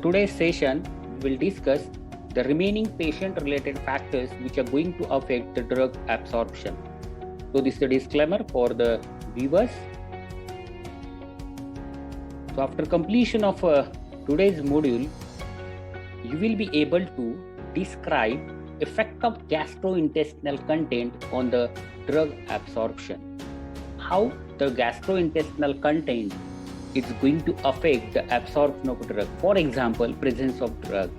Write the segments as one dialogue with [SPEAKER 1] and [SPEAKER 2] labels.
[SPEAKER 1] today's session, we will discuss the remaining patient-related factors which are going to affect the drug absorption. So this is a disclaimer for the viewers. So after completion of today's module, you will be able to describe effect of gastrointestinal content on the drug absorption. How the gastrointestinal content is going to affect the absorption of drug. For example, presence of drug,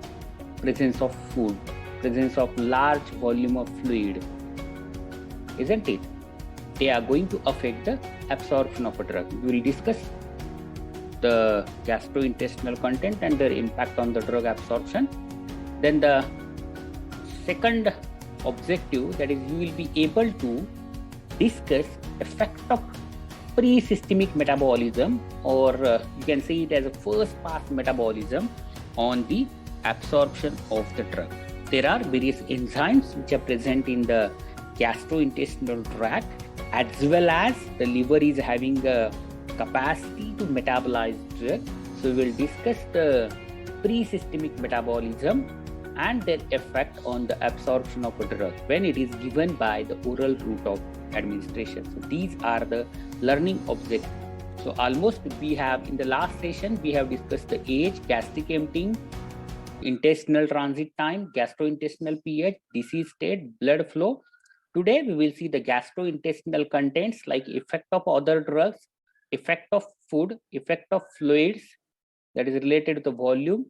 [SPEAKER 1] presence of food, presence of large volume of fluid, isn't it? They are going to affect the absorption of a drug. We will discuss the gastrointestinal content and their impact on the drug absorption. Then the second objective, that is, you will be able to discuss effect of pre-systemic metabolism, or you can say it as a first pass metabolism on the absorption of the drug. There are various enzymes which are present in the gastrointestinal tract, as well as the liver is having a capacity to metabolize drug. So we will discuss the pre-systemic metabolism and their effect on the absorption of a drug when it is given by the oral route of administration. So these are the learning objectives. So almost we have, in the last session, we have discussed the age, gastric emptying, intestinal transit time, gastrointestinal pH, disease state, blood flow. Today we will see the gastrointestinal contents like effect of other drugs, effect of food, effect of fluids that is related to the volume,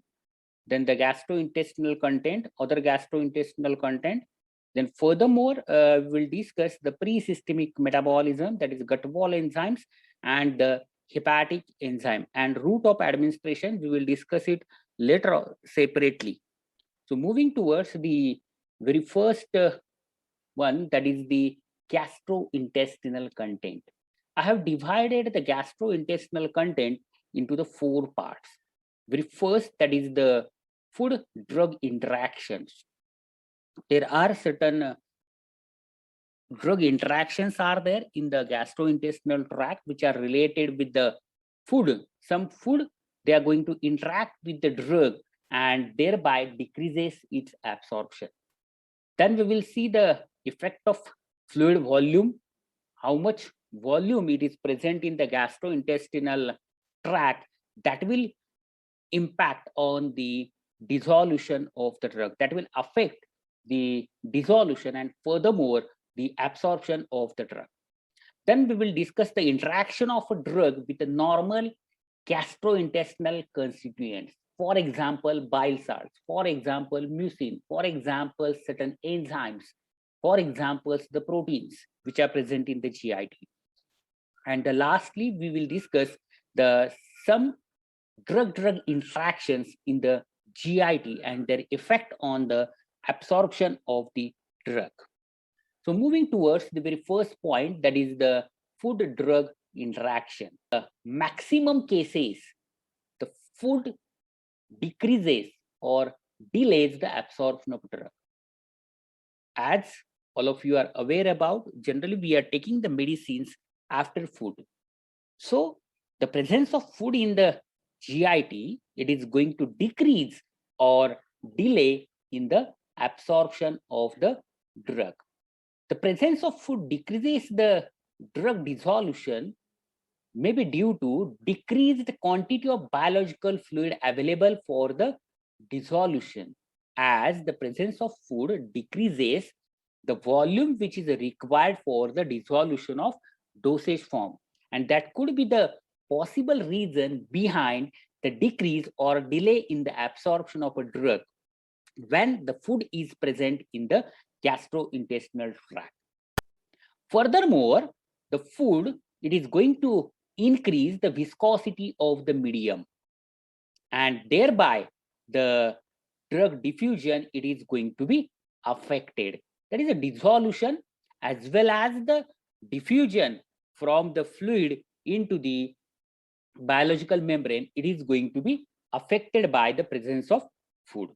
[SPEAKER 1] then the gastrointestinal content, other gastrointestinal content. Then furthermore, we will discuss the pre-systemic metabolism, that is gut wall enzymes and the hepatic enzyme, and route of administration. We will discuss it later separately. So moving towards the very first one, that is the gastrointestinal content. I have divided the gastrointestinal content into the 4 parts. Very first, that is the food drug interactions. There are certain drug interactions are there in the gastrointestinal tract which are related with the food. Some food, they are going to interact with the drug and thereby decreases its absorption. Then we will see the effect of fluid volume, how much volume it is present in the gastrointestinal tract, that will impact on the dissolution of the drug, that will affect the dissolution and furthermore the absorption of the drug. Then we will discuss the interaction of a drug with the normal gastrointestinal constituents. For example, bile salts, for example, mucin, for example, certain enzymes, for example, the proteins which are present in the GIT. And lastly, we will discuss the some drug-drug interactions in the GIT and their effect on the absorption of the drug. So moving towards the very first point, that is the food-drug interaction. The maximum cases, the food decreases or delays the absorption of drug. As all of you are aware about, generally we are taking the medicines after food. So the presence of food in the GIT, it is going to decrease or delay in the absorption of the drug. The presence of food decreases the drug dissolution, may be due to decreased quantity of biological fluid available for the dissolution. As the presence of food decreases the volume which is required for the dissolution of dosage form, and that could be the possible reason behind the decrease or delay in the absorption of a drug when the food is present in the gastrointestinal tract. Furthermore, the food, it is going to increase the viscosity of the medium, and thereby the drug diffusion, it is going to be affected. That is a dissolution as well as the diffusion from the fluid into the biological membrane, it is going to be affected by the presence of food.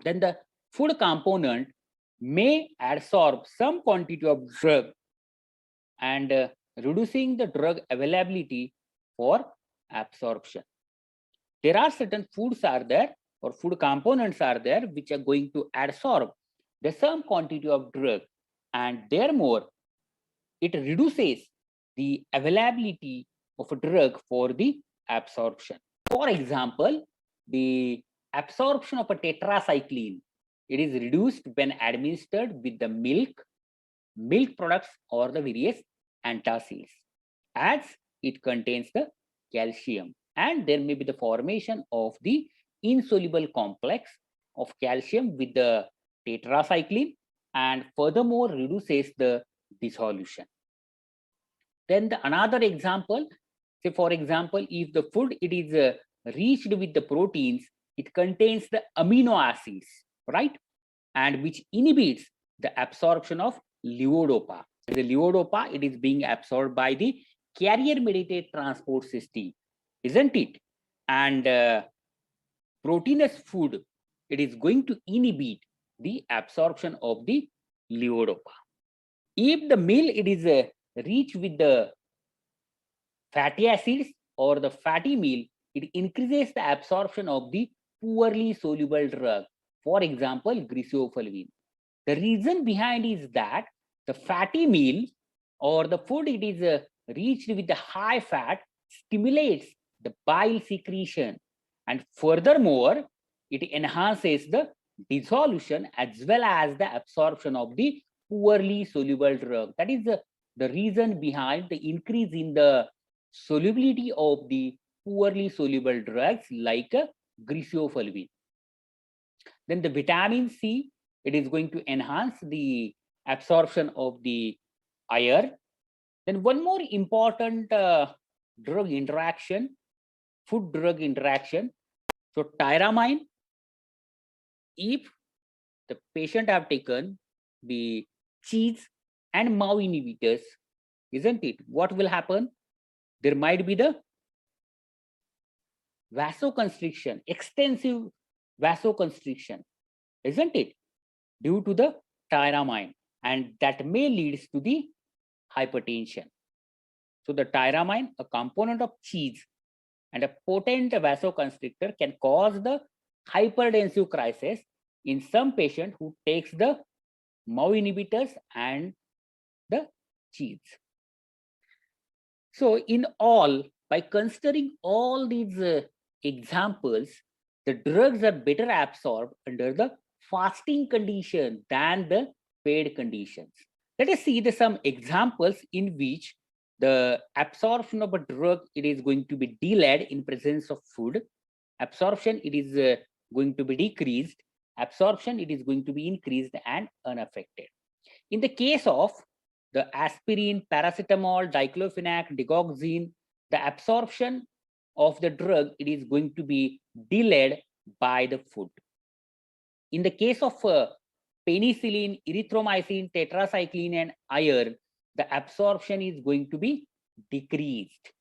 [SPEAKER 1] Then the food component may absorb some quantity of drug and reducing the drug availability for absorption. there are certain foods are there or food components are there which are going to absorb the some quantity of drug, and therefore it reduces the availability of a drug for the absorption. For example, the absorption of a tetracycline, it is reduced when administered with the milk products or the various antacids, as it contains the calcium, and there may be the formation of the insoluble complex of calcium with the tetracycline, and furthermore reduces the dissolution. Then another example, say for example, if the food it is reached with the proteins, it contains the amino acids, right? And which inhibits the absorption of levodopa. The levodopa, it is being absorbed by the carrier mediated transport system, isn't it? And proteinous food, it is going to inhibit the absorption of the levodopa. If the meal it is rich with the fatty acids or the fatty meal, it increases the absorption of the poorly soluble drug, for example, griseofulvin. The reason behind is that the fatty meal or the food it is reached with the high fat stimulates the bile secretion, and furthermore it enhances the dissolution as well as the absorption of the poorly soluble drug. That is the reason behind the increase in the solubility of the poorly soluble drugs like griseofulvin. Then the vitamin C, it is going to enhance the absorption of the iron. Then one more important drug interaction, food drug interaction. So tyramine, if the patient have taken the cheese and MAO inhibitors, isn't it? What will happen? There might be the vasoconstriction, extensive vasoconstriction, isn't it? Due to the tyramine, and that may leads to the hypertension. So the tyramine, a component of cheese and a potent vasoconstrictor, can cause the hypertensive crisis in some patient who takes the MAO inhibitors and the cheese. So in all, by considering all these examples, the drugs are better absorbed under the fasting condition than the paid conditions. Let us see some examples in which the absorption of a drug it is going to be delayed in presence of food. Absorption it is going to be decreased. Absorption it is going to be increased and unaffected. In the case of the aspirin, paracetamol, diclofenac, digoxin, the absorption of the drug it is going to be delayed by the food. In the case of penicillin, erythromycin, tetracycline, and iron, the absorption is going to be decreased.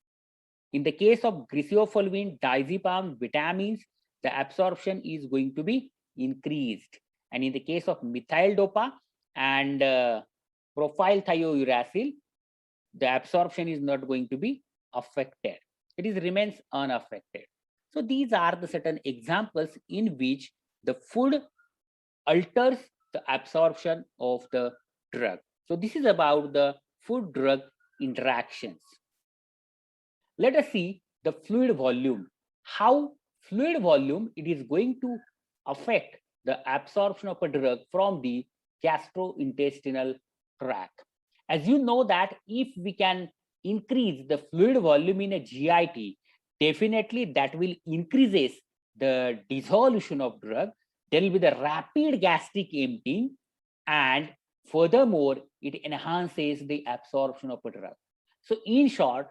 [SPEAKER 1] In the case of griseofulvin, diazepam, vitamins, the absorption is going to be increased. And in the case of methyl dopa and propyl thiouracil, the absorption is not going to be affected. It is remains unaffected. So these are the certain examples in which the food alters the absorption of the drug. So this is about the food drug interactions. Let us see the fluid volume. How fluid volume it is going to affect the absorption of a drug from the gastrointestinal tract. As you know that if we can increase the fluid volume in a GIT, definitely that will increases the dissolution of drug. There will be the rapid gastric emptying, and furthermore it enhances the absorption of a drug. So in short,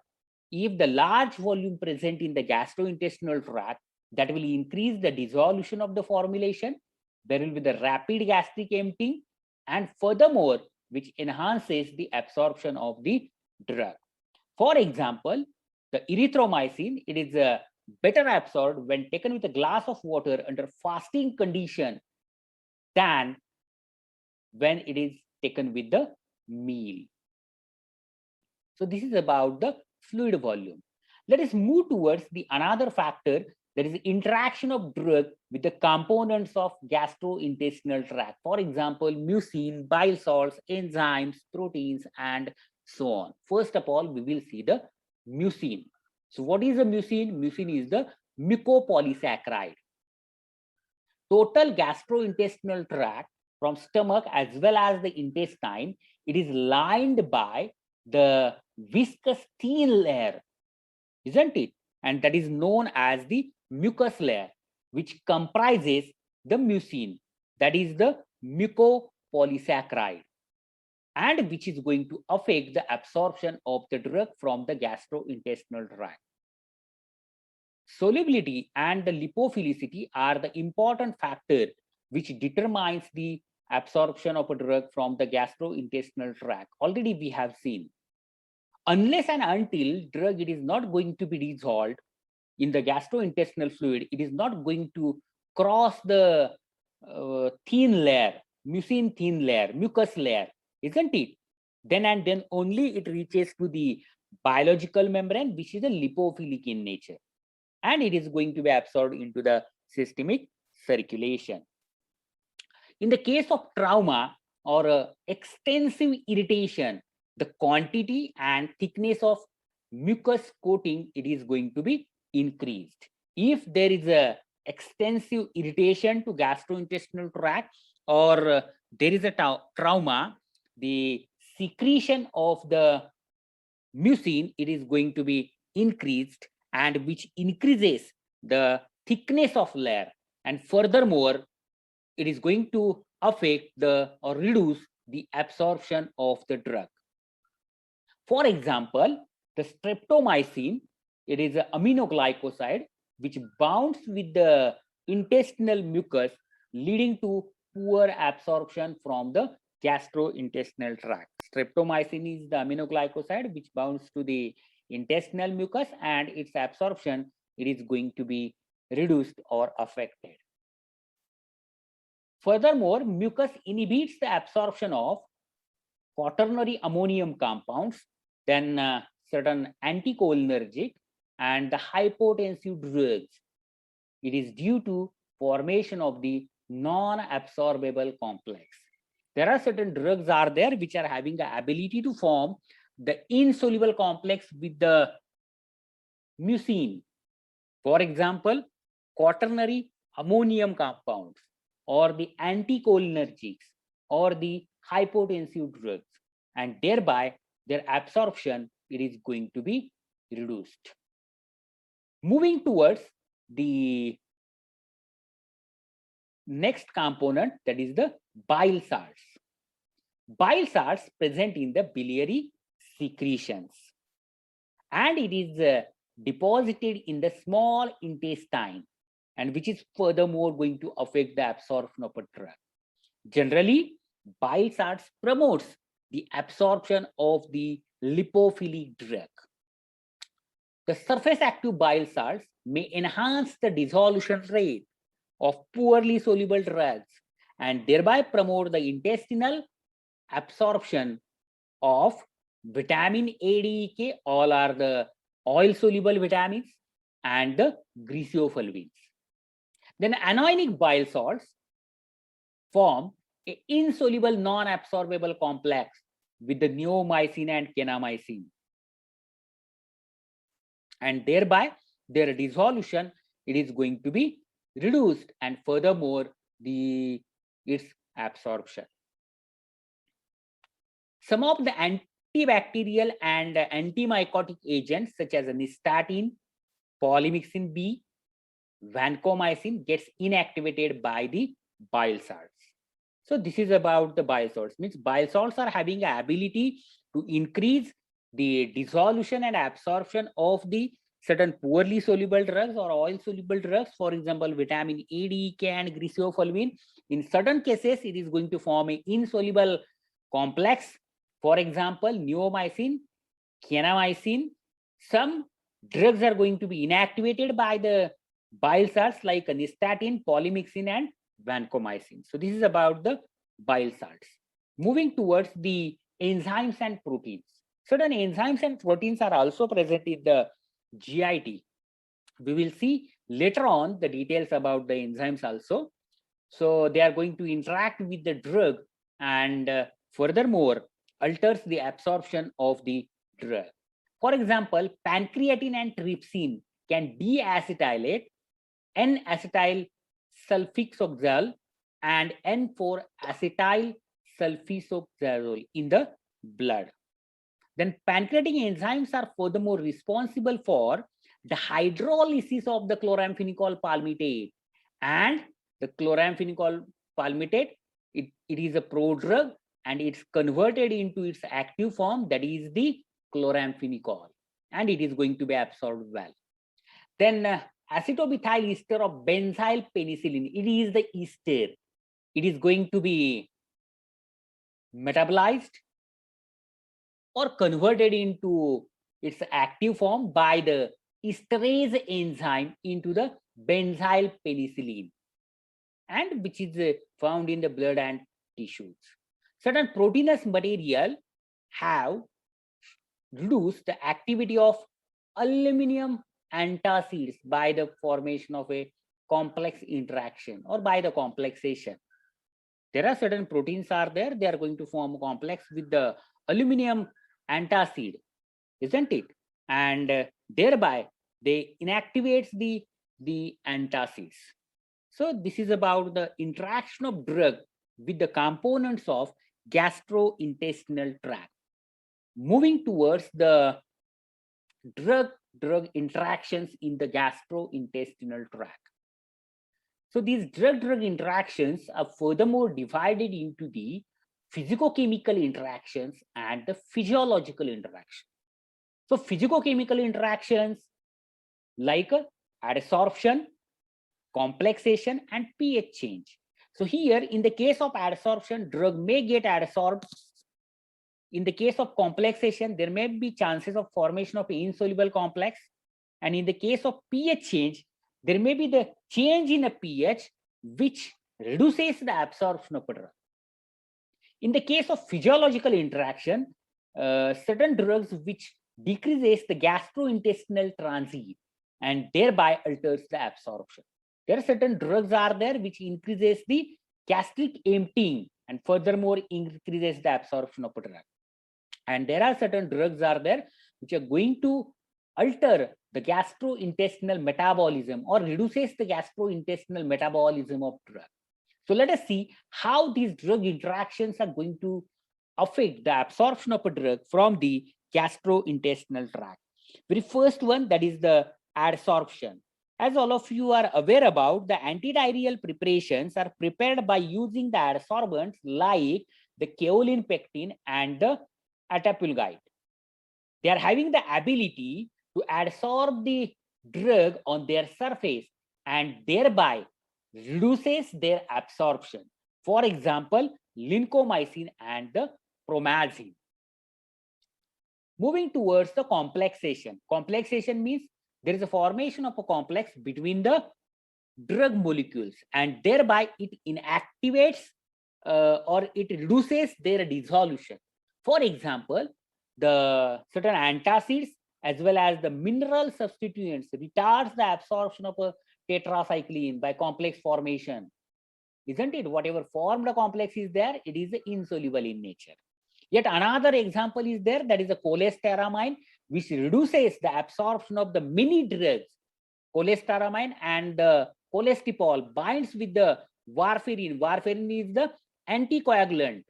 [SPEAKER 1] if the large volume present in the gastrointestinal tract, that will increase the dissolution of the formulation. There will be the rapid gastric emptying, and furthermore which enhances the absorption of the drug. For example, the erythromycin, it is better absorbed when taken with a glass of water under fasting condition than when it is taken with the meal. So this is about the fluid volume. Let us move towards the another factor there is interaction of drug with the components of gastrointestinal tract. For example, mucin, bile salts, enzymes, proteins, and so on. First of all, we will see the mucin. So what is the mucin? Mucin is the mucopolysaccharide. Total gastrointestinal tract from stomach as well as the intestine, it is lined by the viscous thin layer, isn't it? And that is known as the mucus layer, which comprises the mucin, that is the mucopolysaccharide, and which is going to affect the absorption of the drug from the gastrointestinal tract. Solubility and the lipophilicity are the important factor which determines the absorption of a drug from the gastrointestinal tract. Already we have seen, unless and until drug it is not going to be dissolved in the gastrointestinal fluid, it is not going to cross the thin layer, mucin thin layer, mucus layer, isn't it? Then and then only it reaches to the biological membrane, which is a lipophilic in nature, and it is going to be absorbed into the systemic circulation. In the case of trauma or extensive irritation, the quantity and thickness of mucus coating, it is going to be increased. If there is a extensive irritation to gastrointestinal tract, or there is a trauma, the secretion of the mucin, it is going to be increased, and which increases the thickness of layer, and furthermore it is going to affect the or reduce the absorption of the drug. For example, the streptomycin, it is an aminoglycoside which bonds with the intestinal mucus, leading to poor absorption from the gastrointestinal tract. Streptomycin is the aminoglycoside which bonds to the intestinal mucus, and its absorption, it is going to be reduced or affected. Furthermore, mucus inhibits the absorption of quaternary ammonium compounds, then certain anticholinergic and the hypotensive drugs. It is due to formation of the non-absorbable complex. There are certain drugs are there which are having the ability to form the insoluble complex with the mucin. For example, quaternary ammonium compounds, or the anticholinergics, or the hypotensive drugs, and thereby their absorption, it is going to be reduced. Moving towards the next component, that is the bile salts. Bile salts present in the biliary secretions, and it is deposited in the small intestine, and which is furthermore going to affect the absorption of a drug. Generally, bile salts promotes the absorption of the lipophilic drug. The surface active bile salts may enhance the dissolution rate of poorly soluble drugs, and thereby promote the intestinal absorption of vitamin A, D, E, K, all are the oil soluble vitamins, and the griseofulvins. Then anionic bile salts form an insoluble non-absorbable complex with the neomycin and kanamycin, and thereby their dissolution, it is going to be reduced, and furthermore its absorption. Some of the antibacterial and antimycotic agents such as nystatin, polymyxin B, vancomycin gets inactivated by the bile salts. So this is about the bile salts. Means bile salts are having the ability to increase the dissolution and absorption of the certain poorly soluble drugs or oil soluble drugs. For example, vitamin A, D, E, K, and griseofulvin. In certain cases, it is going to form an insoluble complex. For example, neomycin, kanamycin. Some drugs are going to be inactivated by the bile salts like nystatin, polymyxin, and vancomycin. So this is about the bile salts. Moving towards the enzymes and proteins. Certain enzymes and proteins are also present in the GIT. We will see later on the details about the enzymes also. So they are going to interact with the drug and furthermore alters the absorption of the drug. For example, pancreatin and trypsin can deacetylate N-acetyl sulfoxazole and N4-acetyl sulfoxazole in the blood. Then pancreatic enzymes are furthermore responsible for the hydrolysis of the chloramphenicol palmitate, and the chloramphenicol palmitate, it is a prodrug and it's converted into its active form, that is the chloramphenicol, and it is going to be absorbed well. Then acetomethyl ester of benzyl penicillin, it is the ester. It is going to be metabolized or converted into its active form by the esterase enzyme into the benzyl penicillin, and which is found in the blood and tissues. Certain proteinous material have reduced the activity of aluminum antacids by the formation of a complex interaction or by the complexation. There are certain proteins are there, they are going to form a complex with the aluminum antacid, isn't it? And thereby they inactivates the antacids. So this is about the interaction of drug with the components of gastrointestinal tract. Moving towards the drug interactions in the gastrointestinal tract. So these drug interactions are furthermore divided into the physicochemical interactions and the physiological interactions. So physicochemical interactions like adsorption, complexation, and pH change. So here in the case of adsorption, drug may get adsorbed. In the case of complexation, there may be chances of formation of insoluble complex. And in the case of pH change, there may be the change in a pH which reduces the absorption of a drug. In the case of physiological interaction, certain drugs which decreases the gastrointestinal transit and thereby alters the absorption. There are certain drugs are there which increases the gastric emptying and furthermore increases the absorption of a drug. And there are certain drugs are there which are going to alter the gastrointestinal metabolism or reduces the gastrointestinal metabolism of drug. So let us see how these drug interactions are going to affect the absorption of a drug from the gastrointestinal tract. Very first one, that is the adsorption. As all of you are aware about, the antidiarrheal preparations are prepared by using the adsorbents like the kaolin pectin and the attapulgite. They are having the ability to adsorb the drug on their surface and thereby reduces their absorption. For example, lincomycin and the promazine. Moving towards the complexation. Complexation means there is a formation of a complex between the drug molecules and thereby it inactivates or it reduces their dissolution. For example, the certain antacids as well as the mineral substituents retards the absorption of a tetracycline by complex formation, isn't it? Whatever form the complex is there, it is insoluble in nature. Yet another example is there, that is a cholestyramine, which reduces the absorption of the many drugs. Cholestyramine and cholestyramine binds with the warfarin. Warfarin is the anticoagulant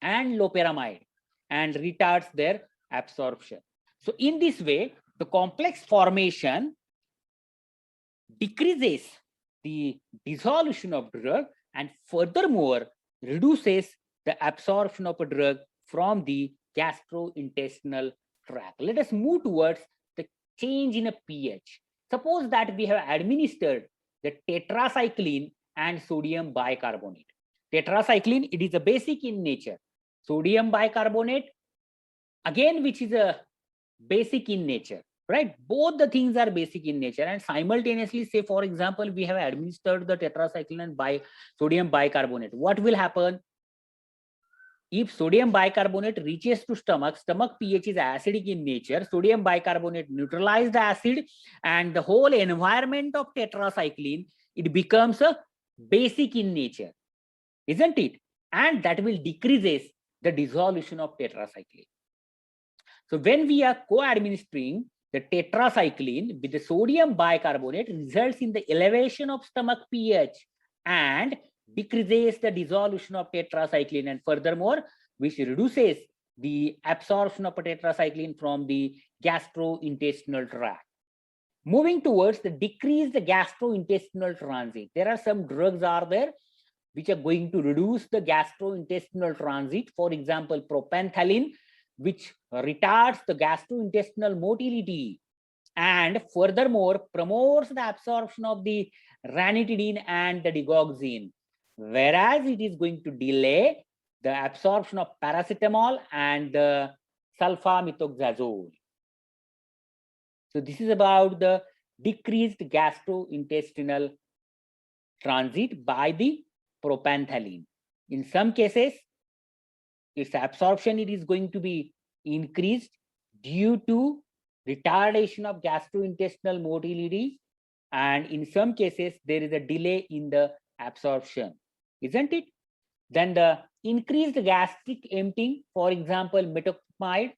[SPEAKER 1] and loperamide and retards their absorption. So in this way, the complex formation decreases the dissolution of drug and furthermore reduces the absorption of a drug from the gastrointestinal tract. Let us move towards the change in a pH. Suppose that we have administered the tetracycline and sodium bicarbonate. Tetracycline, it is a basic in nature. Sodium bicarbonate, again, which is a basic in nature, right? Both the things are basic in nature, and simultaneously, say for example, we have administered the tetracycline and sodium bicarbonate. What will happen? If sodium bicarbonate reaches to stomach, stomach pH is acidic in nature. Sodium bicarbonate neutralizes the acid, and the whole environment of tetracycline, it becomes a basic in nature, isn't it? And that will decreases the dissolution of tetracycline. So when we are co-administering the tetracycline with the sodium bicarbonate, results in the elevation of stomach pH and decreases the dissolution of tetracycline, and furthermore, which reduces the absorption of tetracycline from the gastrointestinal tract. Moving towards the decreased gastrointestinal transit, there are some drugs are there which are going to reduce the gastrointestinal transit. For example, propanthalin, which retards the gastrointestinal motility and furthermore promotes the absorption of the ranitidine and the digoxin, whereas it is going to delay the absorption of paracetamol and the sulfamethoxazole. So this is about the decreased gastrointestinal transit by the propanthalin. In some cases, its absorption it is going to be increased due to retardation of gastrointestinal motility, and in some cases there is a delay in the absorption, isn't it? Then the increased gastric emptying, for example, metoclopramide,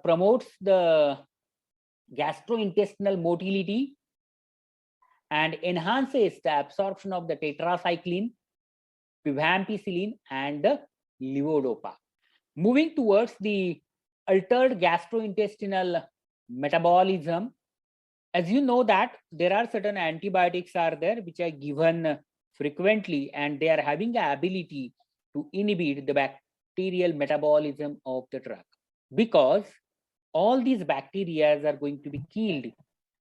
[SPEAKER 1] promotes the gastrointestinal motility and enhances the absorption of the tetracycline, rifampicillin, and the levodopa. Moving towards the altered gastrointestinal metabolism, as you know that there are certain antibiotics are there which are given frequently, and they are having the ability to inhibit the bacterial metabolism of the drug, because all these bacteria are going to be killed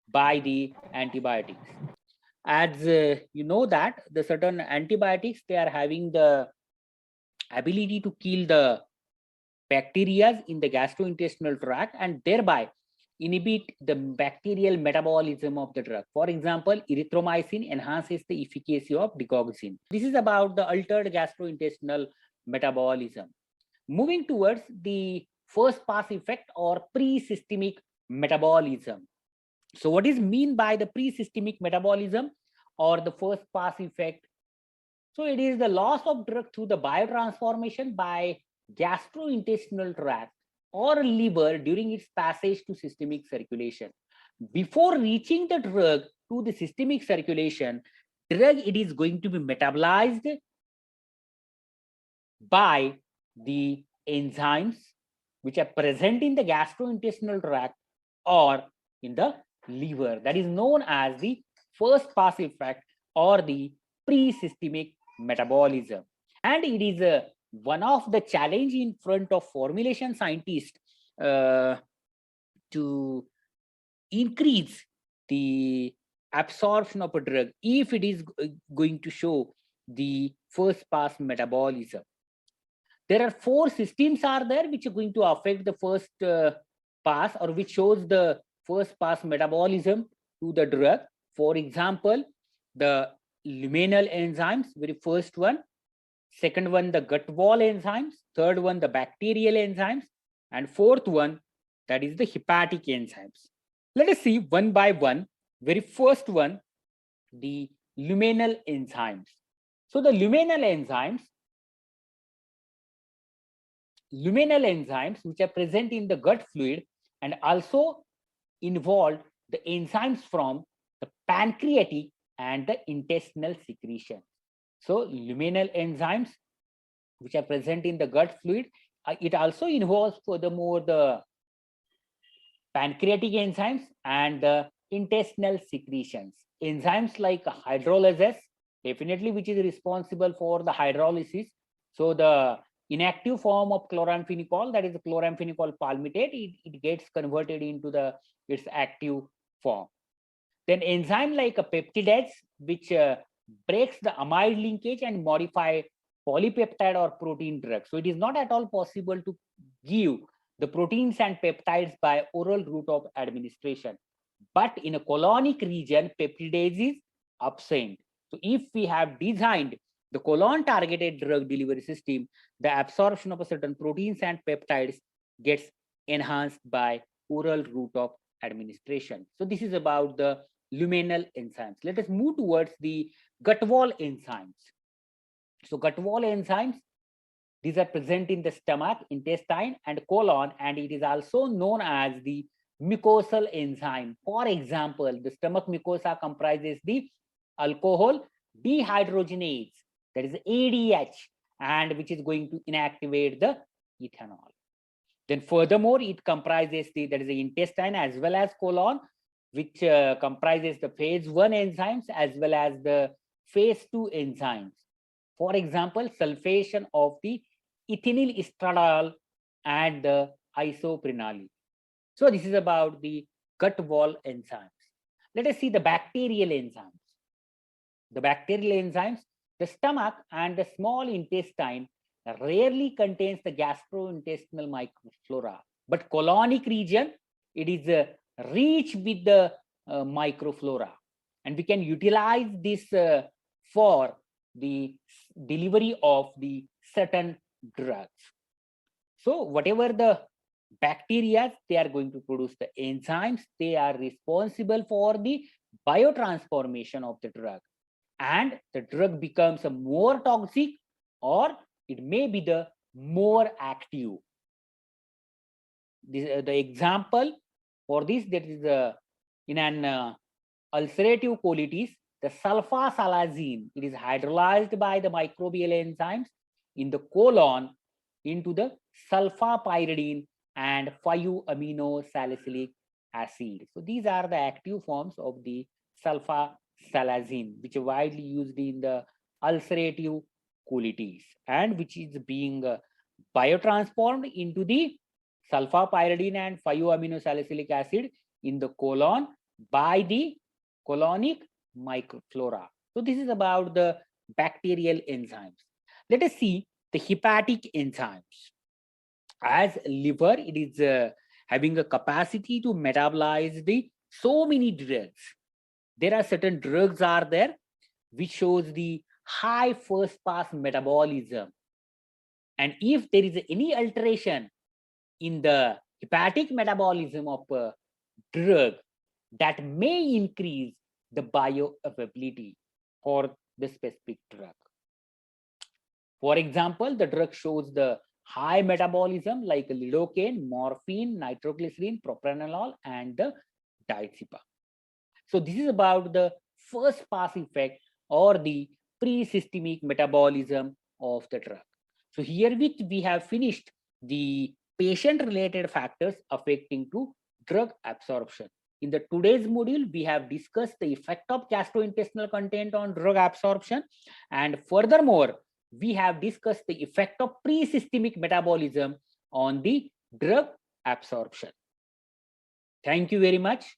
[SPEAKER 1] by the antibiotics. As you know that the certain antibiotics, they are having the ability to kill the bacteria in the gastrointestinal tract and thereby inhibit the bacterial metabolism of the drug. For example, erythromycin enhances the efficacy of digoxin. This is about the altered gastrointestinal metabolism. Moving towards the first pass effect or pre-systemic metabolism. So what is mean by the pre-systemic metabolism or the first pass effect? So it is the loss of drug through the biotransformation by gastrointestinal tract or liver during its passage to systemic circulation. Before reaching the drug to the systemic circulation, drug it is going to be metabolized by the enzymes which are present in the gastrointestinal tract or in the liver. That is known as the first pass effect or the pre-systemic metabolism. And it is one of the challenge in front of formulation scientists to increase the absorption of a drug if it is going to show the first pass metabolism. There are 4 systems are there which are going to affect the first pass or which shows the first pass metabolism to the drug. For example, the luminal enzymes, very first one. Second one, the gut wall enzymes. Third one, the bacterial enzymes. And fourth one, that is the hepatic enzymes. Let us see one by one. Very first one, the luminal enzymes. So the luminal enzymes which are present in the gut fluid and also involve the enzymes from the pancreatic and the intestinal secretion. So luminal enzymes which are present in the gut fluid, it also involves furthermore the pancreatic enzymes and the intestinal secretions. Enzymes like hydrolysis, definitely which is responsible for the hydrolysis. So the inactive form of chloramphenicol, that is the chloramphenicol palmitate, it gets converted into its active form. Then enzyme like a peptidases, which breaks the amide linkage and modify polypeptide or protein drugs. So it is not at all possible to give the proteins and peptides by oral route of administration. But in a colonic region, peptidase is absent. So if we have designed the colon targeted drug delivery system, the absorption of a certain proteins and peptides gets enhanced by oral route of administration. So this is about the luminal enzymes. Let us move towards the gut wall enzymes. So gut wall enzymes, these are present in the stomach, intestine, and colon, and it is also known as the mucosal enzyme. For example, the stomach mucosa comprises the alcohol dehydrogenase, that is ADH, and which is going to inactivate the ethanol. Then furthermore, it comprises that is the intestine as well as colon, which comprises the phase 1 enzymes as well as the phase 2 enzymes. For example, sulfation of the ethinyl estradiol and the isoprenaline. So this is about the gut wall enzymes. Let us see the bacterial enzymes. The bacterial enzymes, the stomach and the small intestine rarely contains the gastrointestinal microflora, but colonic region, it is rich with the microflora, and we can utilize this for the delivery of the certain drugs. So whatever the bacteria, they are going to produce the enzymes, they are responsible for the biotransformation of the drug, and the drug becomes a more toxic or it may be the more active. This, the example for this, that is in an ulcerative colitis, the sulfasalazine, it is hydrolyzed by the microbial enzymes in the colon into the sulfapyridine and 5-amino-salicylic acid. So these are the active forms of the sulfasalazine, which are widely used in the ulcerative colitis and which is being biotransformed into the sulfapyridine and 5-amino-salicylic acid in the colon by the colonic microflora. So this is about the bacterial enzymes. Let us see the hepatic enzymes. As liver, it is having a capacity to metabolize the so many drugs. There are certain drugs are there which shows the high first pass metabolism, and if there is any alteration in the hepatic metabolism of a drug, that may increase the bioavailability for the specific drug. For example, the drug shows the high metabolism like lidocaine, morphine, nitroglycerin, propranolol, and the diazepam. So this is about the first pass effect or the pre-systemic metabolism of the drug. So here we have finished the patient-related factors affecting to drug absorption. In the today's module, we have discussed the effect of gastrointestinal content on drug absorption, and furthermore, we have discussed the effect of pre-systemic metabolism on the drug absorption. Thank you very much.